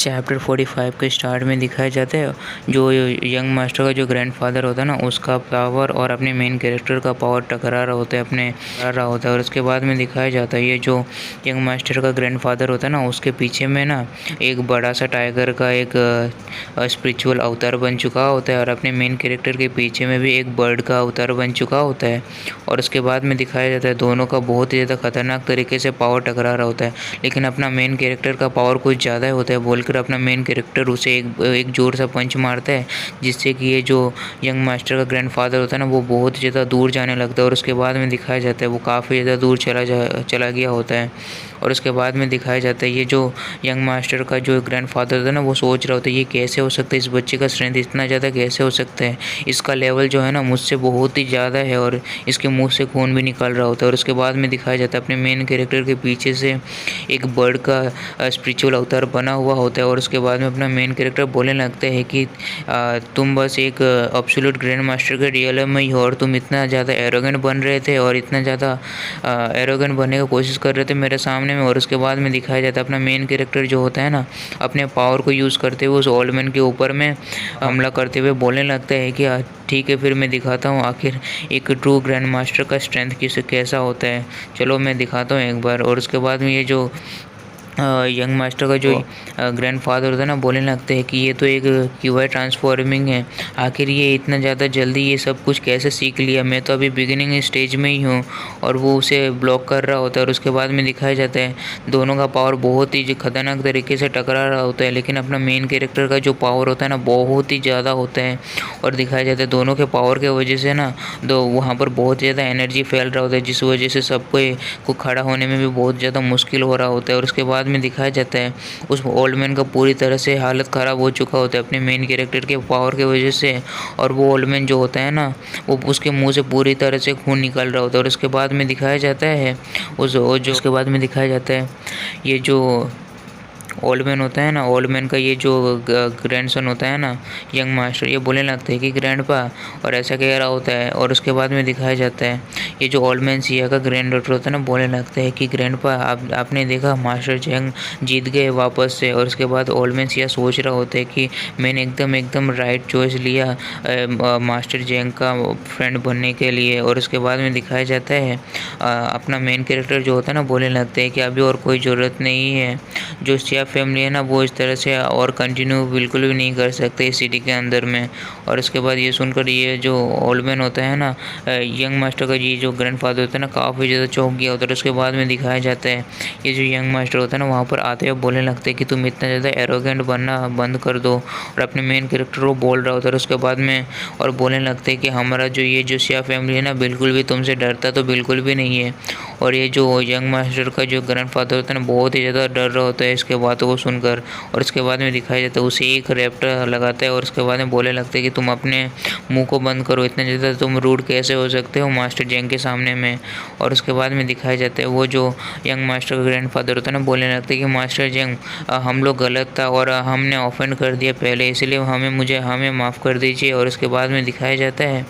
Chapter 45 के start में दिखाया जाता है जो यंग मास्टर का जो ग्रैंडफादर होता है ना, उसका पावर और अपने मेन कैरेक्टर का पावर टकरा रहा होता है और उसके बाद में दिखाया जाता है ये जो यंग मास्टर का ग्रैंडफादर होता है ना, उसके पीछे में ना एक बड़ा सा टाइगर का एक स्पिरिचुअल अवतार बन चुका होता है और अपने मेन कैरेक्टर के पीछे में भी एक बर्ड का अवतार बन चुका होता है। और उसके बाद में दिखाया जाता है दोनों का बहुत ही ज़्यादा खतरनाक तरीके से पावर टकरा रहा होता है, लेकिन अपना मेन कैरेक्टर का पावर कुछ ज़्यादा होता है बोलकर अपना मेन कैरेक्टर उसे एक जोर सा पंच मारता है, जिससे कि ये जो यंग मास्टर का ग्रैंडफादर होता है ना, वो बहुत ज़्यादा दूर जाने लगता है। और उसके बाद में दिखाया जाता है वो काफ़ी ज़्यादा दूर चला गया होता है। और उसके बाद में दिखाया जाता है ये जो यंग मास्टर का जो ग्रैंडफादर होता है ना, वो सोच रहा होता है ये कैसे हो सकता है, इस बच्चे का स्ट्रेंथ इतना ज़्यादा कैसे हो सकता है, इसका लेवल जो है ना मुझसे बहुत ही ज़्यादा है और इसके मुंह से खून भी निकल रहा होता है। और उसके बाद में दिखाया जाता है अपने मेन कैरेक्टर के पीछे से एक बर्ड का स्पिरिचुअल अवतार बना हुआ होता है। और उसके बाद में अपना मेन कैरेक्टर बोलने लगता है कि तुम बस एक एब्सोल्यूट ग्रैंड मास्टर के रियल में ही हो और तुम इतना ज़्यादा एरोगेंट बन रहे थे और इतना ज़्यादा एरोगेंट बनने की कोशिश कर रहे थे मेरे सामने में। और उसके बाद में दिखाया जाता है अपना मेन कैरेक्टर जो होता है ना, अपने पावर को यूज़ करते हुए उस ओल्ड मैन के ऊपर में हमला करते हुए बोलने लगता है कि ठीक है, फिर मैं दिखाता हूँ आखिर एक ट्रू ग्रैंड मास्टर का स्ट्रेंथ कैसा होता है, चलो मैं दिखाता हूँ एक बार। और उसके बाद में ये जो यंग मास्टर का जो ग्रैंडफादर होता है ना, बोलने लगते हैं कि ये तो एक क्यूआई ट्रांसफॉर्मिंग है, आखिर ये इतना ज़्यादा जल्दी ये सब कुछ कैसे सीख लिया, मैं तो अभी बिगिनिंग स्टेज में ही हूँ। और वो उसे ब्लॉक कर रहा होता है। और उसके बाद में दिखाया जाता है दोनों का पावर बहुत ही खतरनाक तरीके से टकरा रहा होता है, लेकिन अपना मेन कैरेक्टर का जो पावर होता है ना बहुत ही ज़्यादा होता है। और दिखाया जाता है दोनों के पावर के वजह से ना वहाँ पर बहुत ज़्यादा एनर्जी फैल रहा होता है, जिस वजह से सबको खड़ा होने में भी बहुत ज़्यादा मुश्किल हो रहा होता है। और उसके बाद में दिखाया जाता है उस ओल्ड मैन का पूरी तरह से हालत ख़राब हो चुका होता है अपने मेन कैरेक्टर के पावर के वजह से। और वो ओल्ड मैन जो होता है ना, वो उसके मुंह से पूरी तरह से खून निकल रहा होता है। और उसके बाद में दिखाया जाता है उसके बाद में दिखाया जाता है ये जो ओल्ड मैन होता है ना, ओल्ड मैन का ये जो ग्रैंडसन होता है ना यंग मास्टर, ये बोलने लगता है कि ग्रैंडपा, और ऐसा कह रहा होता है। और उसके बाद में दिखाया जाता है ये जो ओल्ड मैन सिया का ग्रैंड डॉटर होता है ना, बोलने लगता है कि ग्रैंडपा आपने देखा मास्टर जंग जीत गए वापस से। और उसके बाद ओल्ड मैन सिया सोच रहा होता है कि मैंने एकदम राइट चॉइस लिया मास्टर जंग का फ्रेंड बनने के लिए। और उसके बाद में दिखाया जाता है अपना मेन कैरेक्टर जो होता है ना, बोलने लगते हैं कि अभी और कोई ज़रूरत नहीं है, जो सिया फैमिली है ना वो इस तरह से और कंटिन्यू बिल्कुल भी नहीं कर सकते इस सिटी के अंदर में। और उसके बाद ये सुनकर ये जो ओल्ड मैन होता है ना, यंग मास्टर का ये जो ग्रैंडफादर होता है ना, काफ़ी ज़्यादा चौंक गया होता है। उसके बाद में दिखाया जाता है ये जो यंग मास्टर होता है ना, वहाँ पर आते हुए बोलने लगते हैं कि तुम इतना ज़्यादा एरोगेंट बनना बंद कर दो। और अपने मेन कैरेक्टर को बोल रहा होता है उसके बाद में, और बोलने लगते हैं कि हमारा ये जो सिया फैमिली है ना, बिल्कुल भी तुमसे डरता तो बिल्कुल भी नहीं है। और ये जो यंग मास्टर का जो ग्रैंडफादर होता है ना, बहुत ही ज़्यादा डर रहा होता है इसके बातों को सुनकर। और उसके बाद में दिखाया जाता है उसे एक रैप्टर लगाता है और उसके बाद में बोलने लगता है कि तुम अपने मुंह को बंद करो, इतने ज़्यादा तुम रूड कैसे हो सकते हो मास्टर जैंग के सामने में। और उसके बाद में दिखाया जाता है वो जो यंग मास्टर का ग्रैंडफादर होता है ना, बोलने लगता है कि मास्टर जैंग हम लोग गलत था और हमने ऑफेंड कर दिया पहले, इसलिए हमें माफ़ कर दीजिए। और उसके बाद में दिखाया जाता है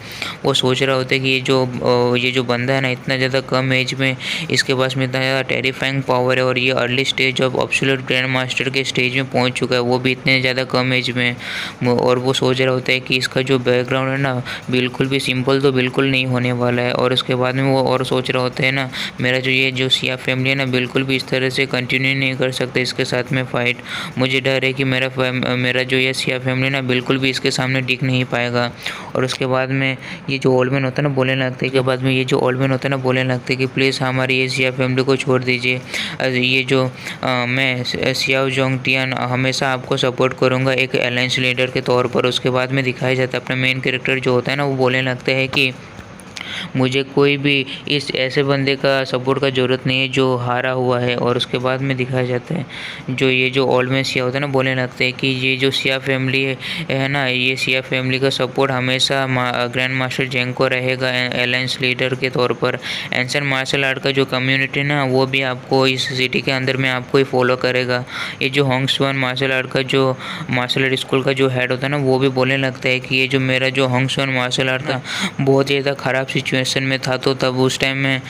वो सोच रहा होता है कि ये जो बंदा है ना, इतना ज़्यादा कम एज में इसके पास में इतना ज़्यादा टेरिफाइंग पावर है और ये early stage of absolute grand master के स्टेज में पहुंच चुका है, वो भी इतने ज़्यादा कम एज में। और वो सोच रहा होता है कि इसका जो बैकग्राउंड है ना, बिल्कुल भी सिंपल तो बिल्कुल नहीं होने वाला है। और उसके बाद में वो और सोच रहा होता है ना, मेरा ये जो सिया फैमिली है ना, बिल्कुल भी इस तरह से कंटिन्यू नहीं कर सकते इसके साथ में फ़ाइट। मुझे डर है कि मेरा जो ये सिया फैमिली ना बिल्कुल भी इसके सामने टिक नहीं पाएगा। और उसके बाद में ये जो ओल्ड मैन होता है ना, बोलने लगते हैं कि बाद में ये जो ओल्ड मैन होता है ना, बोलने लगते हैं कि प्लीज़ हमारी ये सिया फैमिली को छोड़ दीजिए। ये जो मैं सियाओ जोंगटियन हमेशा आपको सपोर्ट करूंगा एक अलायंस लीडर के तौर पर। उसके बाद में दिखाया जाता है अपना मेन कैरेक्टर जो होता है ना, वो बोलने लगता है कि मुझे कोई भी इस ऐसे बंदे का सपोर्ट का ज़रूरत नहीं है जो हारा हुआ है। और उसके बाद में दिखाया जाता है जो ये जो ओल्ड मैन सिया होता है ना, बोलने लगते हैं कि ये जो सिया फैमिली है ना, ये सिया फैमिली का सपोर्ट हमेशा ग्रैंड मास्टर जैंग को रहेगा अलायंस लीडर के तौर पर। एंशिएंट मार्शल आर्ट का जो कम्युनिटी ना, वो भी आपको इस सिटी के अंदर में आपको ही फॉलो करेगा। ये जो होंगसुआन मार्शल आर्ट का जो मार्शल आर्ट स्कूल का जो हेड होता है ना, वो भी बोलने लगता है कि ये जो मेरा जो होंगसुआन मार्शल आर्ट था बहुत ज़्यादा ख़राब सिचुएशन में था, तो तब उस टाइम में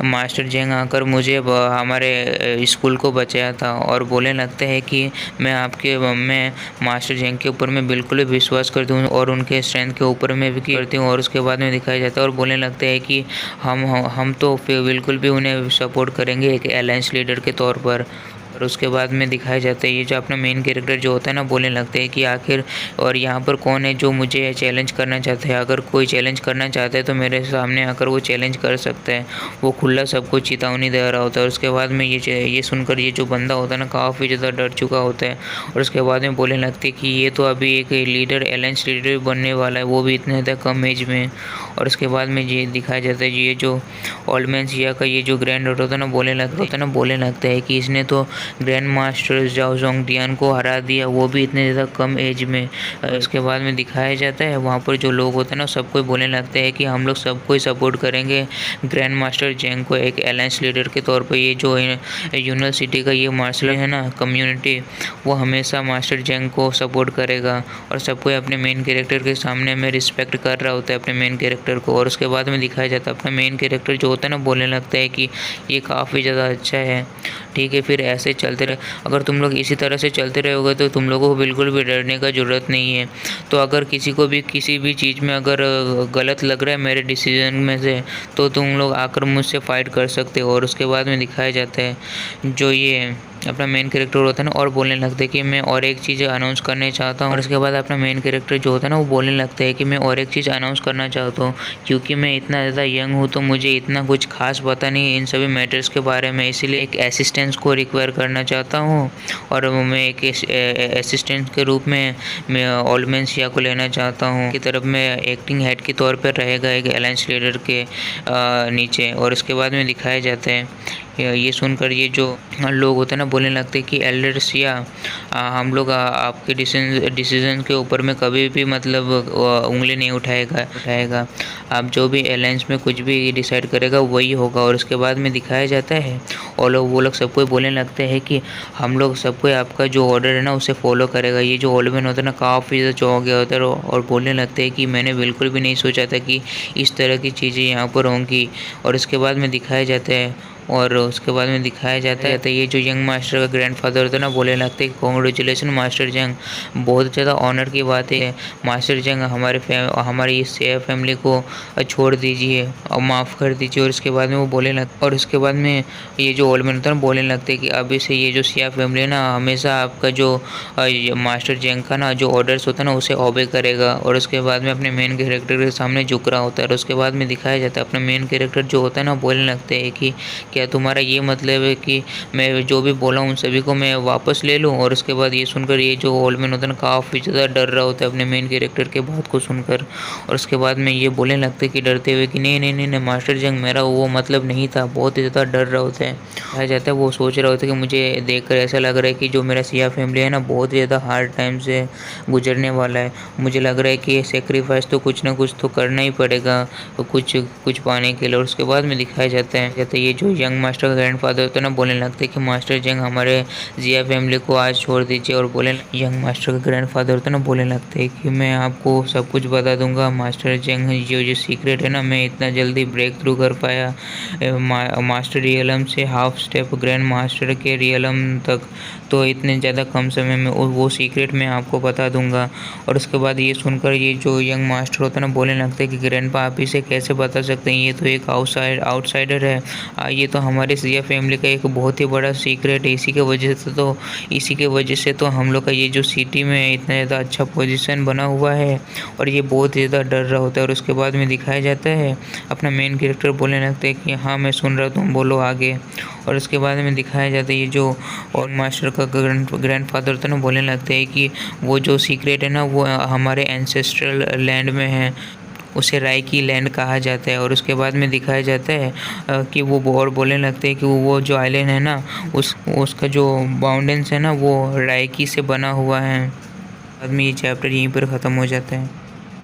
मास्टर जेंग आकर मुझे हमारे स्कूल को बचाया था और बोलने लगते हैं कि मैं मास्टर जेंग के ऊपर मैं बिल्कुल भी विश्वास करती हूँ और उनके स्ट्रेंथ के ऊपर मैं भी करती हूँ। और उसके बाद में दिखाया जाता है और बोलने लगते हैं कि हम तो फिर बिल्कुल भी उन्हें सपोर्ट करेंगे एक अलायंस लीडर के तौर पर। और उसके बाद में दिखाया जाता है ये जो अपना मेन कैरेक्टर जो होता है ना, बोलने लगते हैं कि आखिर और यहाँ पर कौन है जो मुझे चैलेंज करना चाहता है। अगर कोई चैलेंज करना चाहता है तो मेरे सामने आकर वो चैलेंज कर सकता है। वो खुला सबको चेतावनी दे रहा होता है। और उसके बाद में ये सुनकर ये जो बंदा होता है ना, काफ़ी ज़्यादा डर चुका होता है। और उसके बाद में बोलने लगते हैं कि ये तो अभी एक लीडर अलायंस लीडर बनने वाला है, वो भी इतने ज़्यादा कम एज में। और उसके बाद में ये दिखाया जाता है ये जो ओल्ड मैन सिया का ये जो ग्रैंड होता है ना, बोलने लगता है कि इसने तो ग्रैंड मास्टर जाओ जोंगडियान को हरा दिया, वो भी इतने ज़्यादा कम एज में। उसके बाद में दिखाया जाता है वहाँ पर जो लोग होते हैं ना, सबको बोलने लगते हैं कि हम लोग सबको सपोर्ट करेंगे ग्रैंड मास्टर जेंग को एक अलायंस लीडर के तौर पर। ये जो यूनिवर्सिटी का ये मार्शल है ना कम्युनिटी, वो हमेशा मास्टर जेंग को सपोर्ट करेगा। और सबको अपने मेन कैरेक्टर के सामने में रिस्पेक्ट कर रहा होता है अपने मेन कैरेक्टर को। और उसके बाद में दिखाया जाता है अपना मेन कैरेक्टर जो होता है ना, बोलने लगता है कि ये काफ़ी ज़्यादा अच्छा है, ठीक है फिर ऐसे चलते रहे। अगर तुम लोग इसी तरह से चलते रहोगे तो तुम लोगों को बिल्कुल भी डरने का ज़रूरत नहीं है। तो अगर किसी को भी किसी भी चीज़ में अगर गलत लग रहा है मेरे डिसीजन में से, तो तुम लोग आकर मुझसे फ़ाइट कर सकते हो। और उसके बाद में दिखाया जाता है जो ये अपना मेन कैरेक्टर होता है ना, और बोलने लगता है कि मैं और एक चीज़ अनाउंस करने चाहता हूँ। और उसके बाद अपना मेन कैरेक्टर जो होता है ना, वो बोलने लगता है कि मैं और एक चीज़ अनाउंस करना चाहता हूँ, क्योंकि मैं इतना ज़्यादा यंग हूँ तो मुझे इतना कुछ खास पता नहीं इन सभी मैटर्स के बारे में, इसीलिए एक असिस्टेंस को रिक्वायर करना चाहता हूँ। और मैं एक असिस्टेंट के रूप में मैं ओल्ड मैन सिया को लेना चाहता हूँ की तरफ मैं एक्टिंग हेड के तौर पर रहेगा एक अलायंस लीडर के नीचे। और उसके बाद में दिखाया जाता है ये सुनकर ये जो लोग होते हैं ना, बोलने लगते हैं कि एल्डर सिया हम लोग आपके डिसीजन के ऊपर में कभी भी मतलब उंगली नहीं उठाएगा। आप जो भी अलायंस में कुछ भी डिसाइड करेगा वही होगा। और उसके बाद में दिखाया जाता है और वो लोग सबको बोलने लगते हैं कि हम लोग सबको आपका जो ऑर्डर है ना उसे फॉलो करेगा। ये जो ओल्ड मैन होता है ना, काफ़ी ज़्यादा चौंक गया होता है और बोलने लगते हैं कि मैंने बिल्कुल भी नहीं सोचा था कि इस तरह की चीज़ें यहाँ पर होंगी। और उसके बाद में दिखाया जाता है ये जो यंग मास्टर का ग्रैंडफादर होता है ना, बोलने लगते हैं कॉन्ग्रेचुलेसन मास्टर जंग, बहुत ज़्यादा ऑनर की बात है मास्टर जंग, हमारी इस फैमिली को छोड़ दीजिए और माफ़ कर दीजिए। और उसके बाद में वो बोलने लगता और उसके बाद में ये जो ओल्ड मैन होता है ना, बोलने लगते हैं कि अभी से ये जो सिया फैमिली है ना, हमेशा आपका जो मास्टर जंग का ना जो ऑर्डर्स होता है ना उसे ओबे करेगा। और उसके बाद में अपने मेन कैरेक्टर के सामने झुक रहा होता है। और उसके बाद में दिखाया जाता है अपना मेन कैरेक्टर जो होता है ना, बोलने लगते हैं कि क्या तुम्हारा ये मतलब है कि मैं जो भी बोला उन सभी को मैं वापस ले लूँ। और उसके बाद ये सुनकर ये जो ओल्ड मैन होता है ना, काफ़ी ज़्यादा डर रहा होता है अपने मेन कैरेक्टर के बात को सुनकर। और उसके बाद में ये बोलने लगते कि डरते हुए कि नहीं मास्टर जंग, मेरा वो मतलब नहीं था। बहुत ही ज़्यादा डर रहा होता है। कहा जाता है वो सोच रहा होता है कि मुझे देखकर ऐसा लग रहा है कि जो मेरा सिया फैमिली है ना, बहुत ही ज़्यादा हार्ड टाइम से गुजरने वाला है। मुझे लग रहा है कि सेक्रीफाइस तो कुछ ना कुछ तो करना ही पड़ेगा कुछ पाने के लिए। और उसके बाद में दिखाया जाता है ये जो यंग मास्टर का ग्रैंडफादर होता है ना, बोलने लगते हैं कि मास्टर जंग हमारे जिया फैमिली को आज छोड़ दीजिए। और बोले यंग मास्टर का ग्रैंडफादर होता है ना, बोलने लगते हैं कि मैं आपको सब कुछ बता दूंगा मास्टर जंग, जो सीक्रेट है ना मैं इतना जल्दी ब्रेक थ्रू कर पाया मास्टर रियलम से हाफ स्टेप ग्रैंड मास्टर के रियलम तक, तो इतने ज़्यादा कम समय में वो सीक्रेट मैं आपको बता दूंगा। और उसके बाद ये सुनकर ये जो यंग मास्टर होता है ना, बोलने लगते हैं कि ग्रैंडपा आप इसे कैसे बता सकते हैं, ये तो एक आउटसाइडर है, ये तो हमारे सिया फैमिली का एक बहुत ही बड़ा सीक्रेट है। इसी के वजह से तो हम लोग का ये जो सिटी में इतना ज़्यादा अच्छा पोजीशन बना हुआ है। और ये बहुत ज़्यादा डर रहा होता है। और उसके बाद में दिखाया जाता है अपना मेन कैरेक्टर बोलने लगते हैं कि हाँ मैं सुन रहा, तुम बोलो आगे। और उसके बाद में दिखाया जाता है ये जो और मास्टर का ग्रैंडफादर था ना, बोलने लगते हैं कि वो जो सीक्रेट है ना वो हमारे एंसेस्ट्रल लैंड में है, उसे राय की लैंड कहा जाता है। और उसके बाद में दिखाया जाता है कि वो और बोलने लगते हैं कि वो जो आइलैंड है ना उसका जो बाउंडेंस है ना वो रायकी से बना हुआ है। बाद में ये चैप्टर यहीं पर ख़त्म हो जाता है।